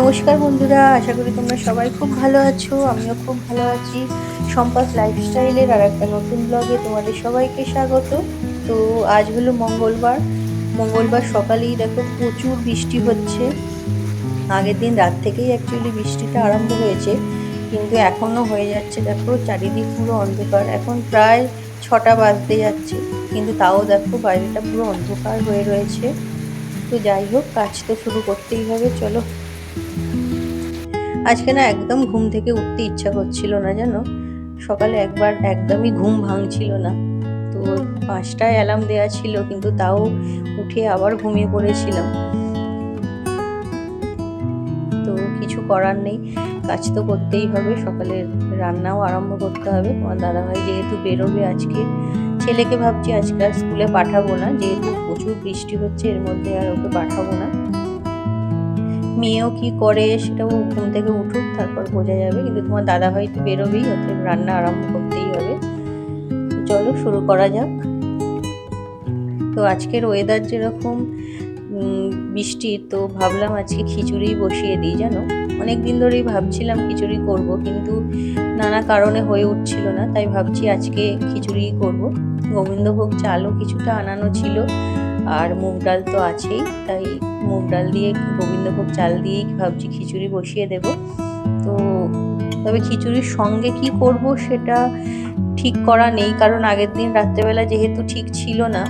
নমস্কার বন্ধুরা, আশা করি তোমরা সবাই খুব ভালো আছো। আমিও খুব ভালো আছি। সম্পাস লাইফস্টাইলের আর একটা নতুন ব্লগে তোমাদের সবাইকে স্বাগত। তো আজ হলো মঙ্গলবার। মঙ্গলবার সকালেই দেখো প্রচুর বৃষ্টি হচ্ছে। আগের দিন রাত থেকেই অ্যাকচুয়ালি বৃষ্টিটা আরম্ভ হয়েছে, কিন্তু এখনো হয়ে যাচ্ছে। দেখো চারিদিক পুরো অন্ধকার, এখন প্রায় 6টা বাজতে যাচ্ছে, কিন্তু তাও দেখো বাইরেটা পুরো অন্ধকার হয়ে রয়েছে। তো যাই হোক, কাজ তো শুরু করতেই হবে, চলো। আজকে না একদম ঘুম থেকে উঠতে ইচ্ছা করছিল না, জানো। সকালে একবার একদমই ঘুম ভাঙছিল না। তো 5টায় অ্যালার্ম দেওয়া ছিল, কিন্তু তাও উঠে আবার ঘুমিয়ে পড়েছিলাম। তো কিছু করার নেই, কাজ তো করতেই হবে। সকালে রান্নাও আরম্ভ করতে হবে। তোমার দাদাভাই যেহেতু বেরোবে আজকে, ছেলেকে ভাবছি আজকে আর স্কুলে পাঠাবো না, যেহেতু প্রচুর বৃষ্টি হচ্ছে, এর মধ্যে আর ওকে পাঠাবো না। মেয়েও কি করে সেটাও ঘুম থেকে উঠুক, তারপর বোঝা যাবে। কিন্তু তোমার দাদাভাই তো বেরোবেই, অতএব রান্না আরম্ভ করতেই হবে। চলো শুরু করা যাক। তো আজকের ওয়েদার যেরকম বৃষ্টির, তো ভাবলাম আজকে খিচুড়ি বসিয়ে দিই, জানো। অনেক দিন ধরেই ভাবছিলাম খিচুড়ি করব, কিন্তু নানা কারণে হয়ে উঠছিল না, তাই ভাবছি আজকে খিচুড়িই করব। গোবিন্দভোগ চালও কিছুটা আনানো ছিল, আর মুগ ডাল তো আছেই, তাই মুগ ডাল দিয়ে গোবিন্দভোগ চাল দিয়েই ভাবছি খিচুড়ি বসিয়ে দেব। তো তবে খিচুড়ির সঙ্গে কি করব সেটা ঠিক করা নেই, কারণ আগের দিন রাত্রেবেলা যেহেতু ঠিক ছিল না,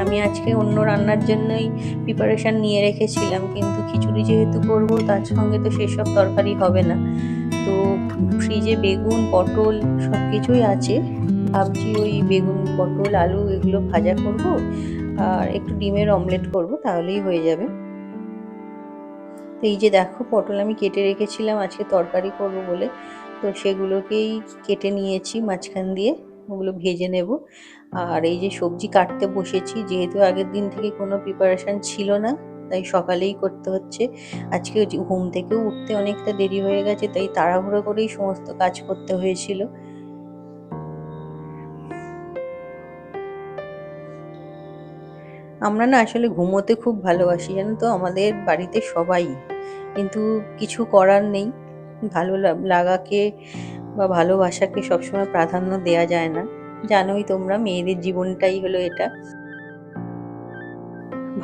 আমি আজকে অন্য রান্নার জন্যই প্রিপারেশন নিয়ে রেখেছিলাম। কিন্তু খিচুড়ি যেহেতু করব, তার সঙ্গে তো সেসব তরকারি হবে না। তো ফ্রিজে বেগুন পটল সব কিছুই আছে। ভাবছি ওই বেগুন পটল আলু এগুলো ভাজা করব, আর একটু ডিমের অমলেট করব, তাহলেই হয়ে যাবে। তো এই যে দেখো, পটল আমি কেটে রেখেছিলাম আজকে তরকারি করব বলে, তো সেগুলোকেই কেটে নিয়েছি মাঝখান দিয়ে, ওগুলো ভেজে নেব। আর এই যে সবজি কাটতে বসেছি, যেহেতু আগের দিন থেকে কোনো প্রিপারেশন ছিল না, তাই সকালেই করতে হচ্ছে। আজকে ঘুম থেকেও উঠতে অনেকটা দেরি হয়ে গেছে, তাই তাড়াহুড়ো করেই সমস্ত কাজ করতে হয়েছিল। আমরা না আসলে ঘুমোতে খুব ভালোবাসি, জানো তো, আমাদের বাড়িতে সবাই। কিন্তু কিছু করার নেই, ভালো লাগাকে বা ভালোবাসাকে সবসময় প্রাধান্য দেয়া যায় না। জানোই তোমরা, মেয়েদের জীবনটাই হলো এটা।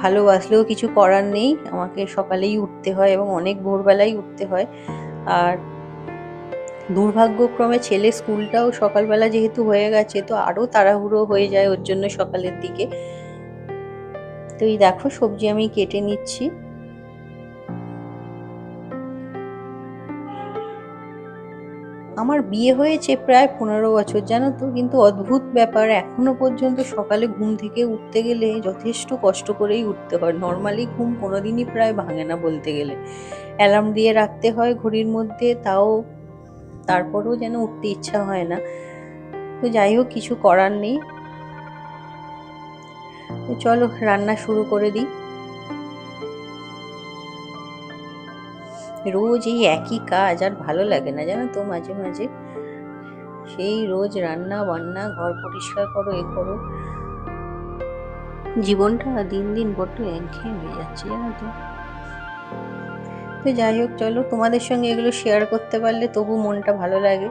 ভালোবাসলেও কিছু করার নেই, আমাকে সকালেই উঠতে হয় এবং অনেক ভোরবেলাই উঠতে হয়। আর দুর্ভাগ্যক্রমে ছেলে স্কুলটাও সকালবেলা যেহেতু হয়ে গেছে, তো আরো তাড়াহুড়ো হয়ে যায় ওর জন্য সকালের দিকে। তো এই দেখো, সবজি আমি কেটে নিচ্ছি। আমার বিয়ে হয়েছে প্রায় 15 বছর, জানো তো, কিন্তু অদ্ভুত ব্যাপার, এখনো পর্যন্ত সকালে ঘুম থেকে উঠতে গেলে যথেষ্ট কষ্ট করেই উঠতে হয়। নর্মালি ঘুম কোনোদিনই প্রায় ভাঙে না বলতে গেলে। অ্যালার্ম দিয়ে রাখতে হয় ঘড়ির মধ্যে, তাও তারপরেও যেন উঠতে ইচ্ছা হয় না। তো যাই হোক, কিছু করার নেই। তো চলো রান্না শুরু করে দিই। রোজ এই একই কাজ আর ভালো লাগে না, জানো তো। মাঝে মাঝে সেই রোজ রান্না বান্না, ঘর পরিষ্কার করো, এ করো, জীবনটা দিন দিন বড্ড একঘেয়ে হয়ে যাচ্ছে, জানো তো। তো যাই হোক, চলো তোমাদের সঙ্গে এগুলো শেয়ার করতে পারলে তবু মনটা ভালো লাগে,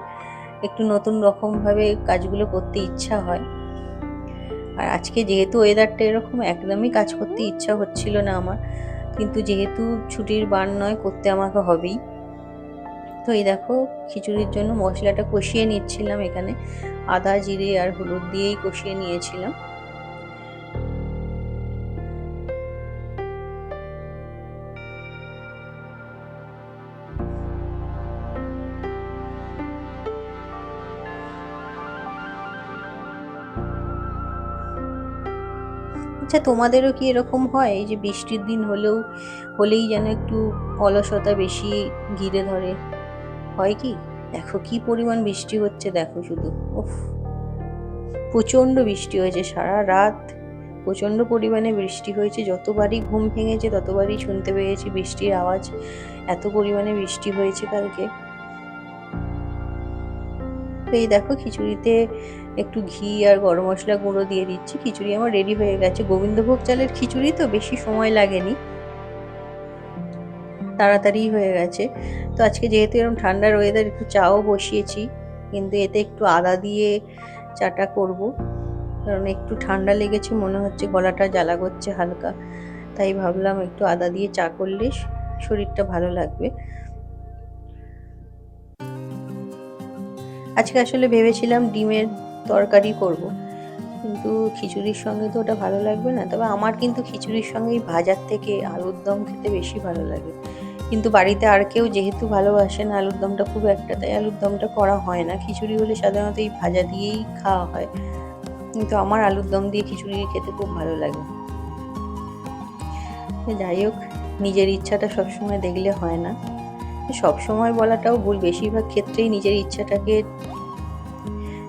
একটু নতুন রকম ভাবে কাজগুলো করতে ইচ্ছা হয়। আর আজকে যেহেতু ওয়েদারটা এরকম, একদমই কাজ করতে ইচ্ছা হচ্ছিল না আমার, কিন্তু যেহেতু ছুটির বার নয়, করতে আমাকে হবেই। তো এই দেখো, খিচুড়ির জন্য মশলাটা কষিয়ে নিচ্ছিলাম এখানে। আদা জিরে আর হলুদ দিয়েই কষিয়ে নিয়েছিলাম। আচ্ছা, তোমাদেরও কি এরকম হয়, এই যে বৃষ্টির দিন হলেই যেন একটু অলসতা বেশি ঘিরে ধরে? হয় কি? দেখো কি পরিমাণ বৃষ্টি হচ্ছে, দেখো শুধু। উফ, প্রচন্ড বৃষ্টি হয়েছে সারা রাত। প্রচন্ড পরিমাণে বৃষ্টি হয়েছে, যতবারই ঘুম ভেঙেছে ততবারই শুনতে পেয়েছি বৃষ্টির আওয়াজ। এত পরিমাণে বৃষ্টি হয়েছে কালকে। তো এই দেখো, খিচুড়িতে একটু ঘি আর গরম মশলা গুঁড়ো দিয়ে দিচ্ছি। খিচুড়ি আমার রেডি হয়ে গেছে। গোবিন্দভোগ চালের খিচুড়ি তো বেশি সময় লাগেনি। তাড়াতাড়ি হয়ে গেছে। তো আজকে যেহেতু এরকম ঠান্ডার ওয়েদার, একটু চাও বসিয়েছি, কিন্তু এতে একটু আদা দিয়ে চাটা করব, কারণ একটু ঠান্ডা লেগেছে, মনে হচ্ছে গলাটা জ্বালা করছে হালকা। তাই ভাবলাম একটু আদা দিয়ে চা করলে শরীরটা ভালো লাগবে। আজকে আসলে ভেবেছিলাম ডিমের তরকারি করব, কিন্তু খিচুড়ির সঙ্গে তো ওটা ভালো লাগবে না। তবে আমার কিন্তু খিচুড়ির সঙ্গে এই ভাজার থেকে আলুর দম খেতে বেশি ভালো লাগে। কিন্তু বাড়িতে আর কেউ যেহেতু ভালোবাসে না আলুর দমটা খুব একটা, তাই আলুর দমটা করা হয় না। খিচুড়ি হলে সাধারণত এই ভাজা দিয়েই খাওয়া হয়, কিন্তু আমার আলুর দম দিয়ে খিচুড়ি খেতে খুব ভালো লাগে। যাই হোক, নিজের ইচ্ছাটা সবসময় দেখলে হয় না। সবসময় বলাটাও ভুল, বেশিরভাগ ক্ষেত্রেই নিজের ইচ্ছাটাকে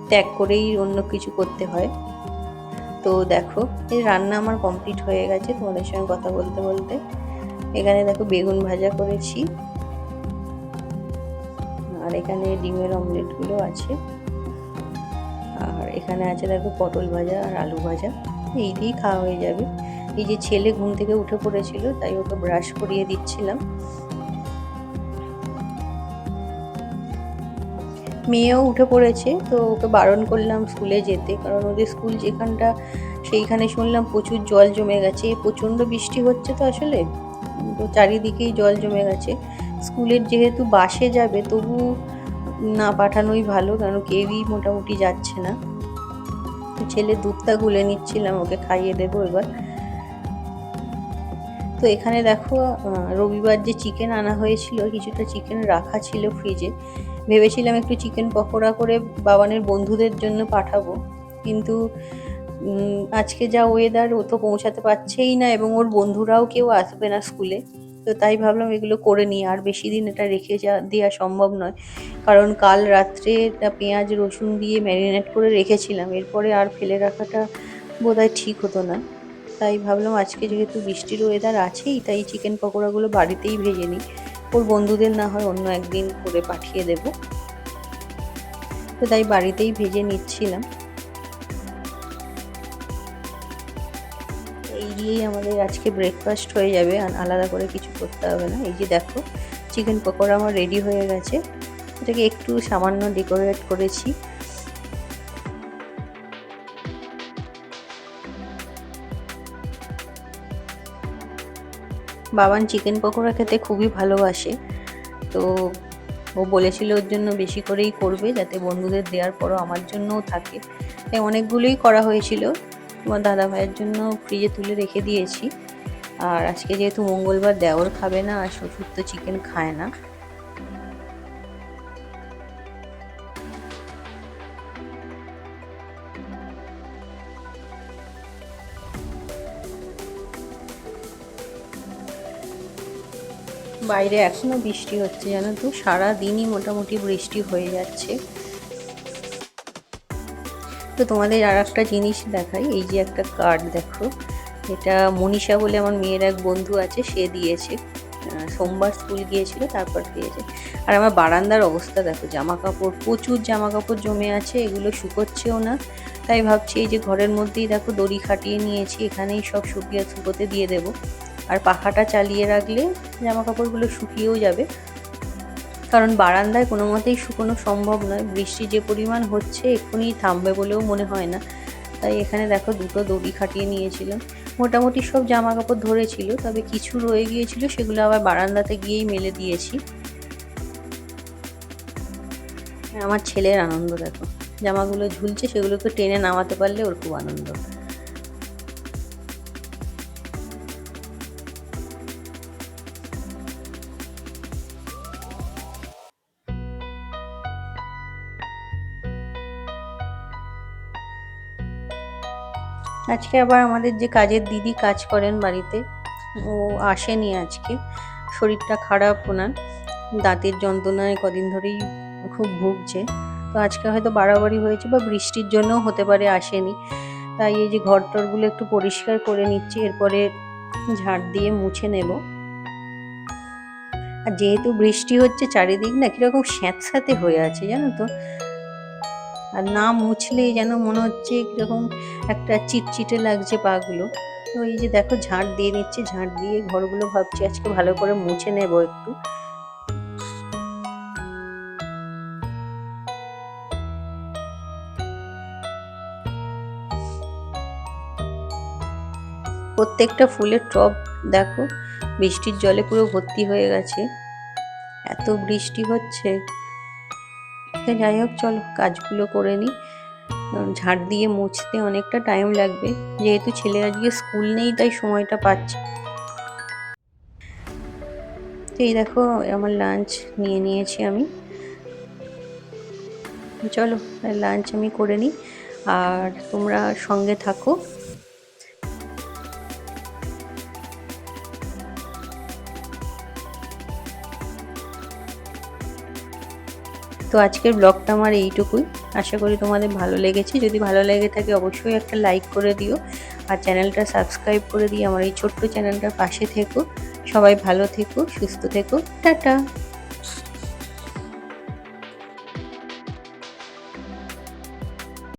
ত্যাগ করেই অন্য কিছু করতে হয়। তো দেখো, এই রান্না আমার কমপ্লিট হয়ে গেছে তোমাদের সঙ্গে কথা বলতে বলতে। এখানে দেখো বেগুন ভাজা করেছি, আর এখানে ডিমের অমলেটগুলো আছে, আর এখানে আছে দেখো পটল ভাজা আর আলু ভাজা। এই দিয়েই খাওয়া হয়ে যাবে। এই যে ছেলে ঘুম থেকে উঠে পড়েছিল, তাই ওকে ব্রাশ করিয়ে দিচ্ছিলাম। মেয়েও উঠে পড়েছে, তো ওকে বারণ করলাম স্কুলে যেতে, কারণ ওদের স্কুল যেখানটা সেইখানে শুনলাম প্রচুর জল জমে গেছে, প্রচণ্ড বৃষ্টি হচ্ছে তো আসলে, তো চারিদিকেই জল জমে গেছে। স্কুলের যেহেতু বাসে যাবে, তবু না পাঠানোই ভালো, কারণ কেউই মোটামুটি যাচ্ছে না। তো ছেলে দুধটা গুলে নিচ্ছিলাম, ওকে খাইয়ে দেবো এবার। তো এখানে দেখো, রবিবার যে চিকেন আনা হয়েছিল, কিছুটা চিকেন রাখা ছিল ফ্রিজে। ভেবেছিলাম একটু চিকেন পকোড়া করে বাবানের বন্ধুদের জন্য পাঠাবো, কিন্তু আজকে যা ওয়েদার, ও তো পৌঁছাতে পারছেই না, এবং ওর বন্ধুরাও কেউ আসবে না স্কুলে। তো তাই ভাবলাম এগুলো করে নিই, আর বেশি দিন এটা রেখে দেওয়া সম্ভব নয়, কারণ কাল রাত্রে পেঁয়াজ রসুন দিয়ে ম্যারিনেট করে রেখেছিলাম, এরপরে আর ফেলে রাখাটা বোধহয় ঠিক হতো না। তাই ভাবলাম আজকে যেহেতু বৃষ্টির ওয়েদার আছেই, তাই চিকেন পকোড়াগুলো বাড়িতেই ভেজে নিই, ওর বন্ধুদের না হয় অন্য একদিন করে পাঠিয়ে দেব। তো তাই বাড়িতেই ভেজে নিচ্ছিলাম। এই দিয়েই আমাদের আজকে ব্রেকফাস্ট হয়ে যাবে, আর আলাদা করে কিছু করতে হবে না। এই যে দেখো, চিকেন পকোড়া আমার রেডি হয়ে গেছে, এটাকে একটু সামান্য ডেকোরেট করেছি। বাবান চিকেন পকোড়া খেতে খুবই ভালোবাসে, তো ও বলেছিল ওর জন্য বেশি করেই করবে, যাতে বন্ধুদের দেওয়ার পরও আমার জন্যও থাকে। তাই অনেকগুলোই করা হয়েছিল, তোমার দাদা ভাইয়ের জন্য ফ্রিজে তুলে রেখে দিয়েছি। আর আজকে যেহেতু মঙ্গলবার, দেওর খাবে না, আর শ্বশুর তো চিকেন খায় না। বাইরে এখনো বৃষ্টি হচ্ছে, জানো তো, সারাদিনই মোটামুটি বৃষ্টি হয়ে যাচ্ছে। তো তোমাদের আর একটা জিনিস দেখাই, এই যে একটা কার্ড দেখো, এটা মনীষা বলে আমার মেয়ের এক বন্ধু আছে, সে দিয়েছে। সোমবার স্কুল গিয়েছিল, তারপর দিয়েছে। আর আমার বারান্দার অবস্থা দেখো, জামা কাপড়, প্রচুর জামা কাপড় জমে আছে, এগুলো শুকোচ্ছেও না। তাই ভাবছি এই যে ঘরের মধ্যেই দেখো দড়ি খাটিয়ে নিয়েছি, এখানেই সব শুকোতে দিয়ে দেবো। আর পাখাটা চালিয়ে রাখলে জামা কাপড়গুলো শুকিয়েও যাবে, কারণ বারান্দায় কোনো মতেই শুকোনো সম্ভব নয়। বৃষ্টি যে পরিমাণ হচ্ছে, এক্ষুনি থামবে বলেও মনে হয় না। তাই এখানে দেখো দুটো দড়ি খাটিয়ে নিয়েছিলাম। মোটামুটি সব জামা কাপড় ধরেছিল, তবে কিছু রয়ে গিয়েছিল, সেগুলো আবার বারান্দাতে গিয়েই মেলে দিয়েছি। আমার ছেলের আনন্দ দেখো, জামাগুলো ঝুলছে, সেগুলোকে টেনে নামাতে পারলে ওর খুব আনন্দ। আজকে আবার আমাদের যে কাজের দিদি কাজ করেন বাড়িতে, ও আসেনি আজকে, শরীরটা খারাপ ওনার, দাঁতের যন্ত্রণায় কদিন ধরেই খুব ভুগছে। তো আজকে হয়তো বাড়াবাড়ি হয়েছে, বা বৃষ্টির জন্যও হতে পারে আসেনি। তাই এই যে ঘর টরগুলো একটু পরিষ্কার করে নিচ্ছি, এরপরে ঝাড় দিয়ে মুছে নেব। আর যেহেতু বৃষ্টি হচ্ছে, চারিদিক না কিরকম স্যাঁতস্যাঁতে হয়ে আছে, জানো তো, আর না মুছলেই যেন মনে হচ্ছে কিরকম একটা চিটচিটে লাগছে পাগুলো। তো এই যে দেখো ঝাঁট দিয়ে নিচ্ছে, ঝাঁট দিয়ে ঘরগুলো ভাবছি আজকে ভালো করে মুছে নেবো একটু। প্রত্যেকটা ফুলের টব দেখো বৃষ্টির জলে পুরো ভর্তি হয়ে গেছে, এত বৃষ্টি হচ্ছে। তো যাই হোক চলো কাজগুলো করে নিই, ঝাড় দিয়ে মুছতে অনেকটা টাইম লাগবে, যেহেতু ছেলের আজকে স্কুল নেই তাই সময়টা পাচ্ছি। তো এই দেখো আমার লাঞ্চ নিয়ে নিয়েছি আমি, চলো লাঞ্চ আমি করে নিই আর তোমরা সঙ্গে থাকো। তো আজকের ব্লগটা আমার এইটুকুই, আশা করি তোমাদের ভালো লেগেছে। যদি ভালো লেগে থাকে অবশ্যই একটা লাইক করে দিও আর চ্যানেলটা সাবস্ক্রাইব করে দিয়ে আমার এই ছোট্ট চ্যানেলটার পাশে থেকো। সবাই ভালো থেকো, সুস্থ থেকো, টাটা।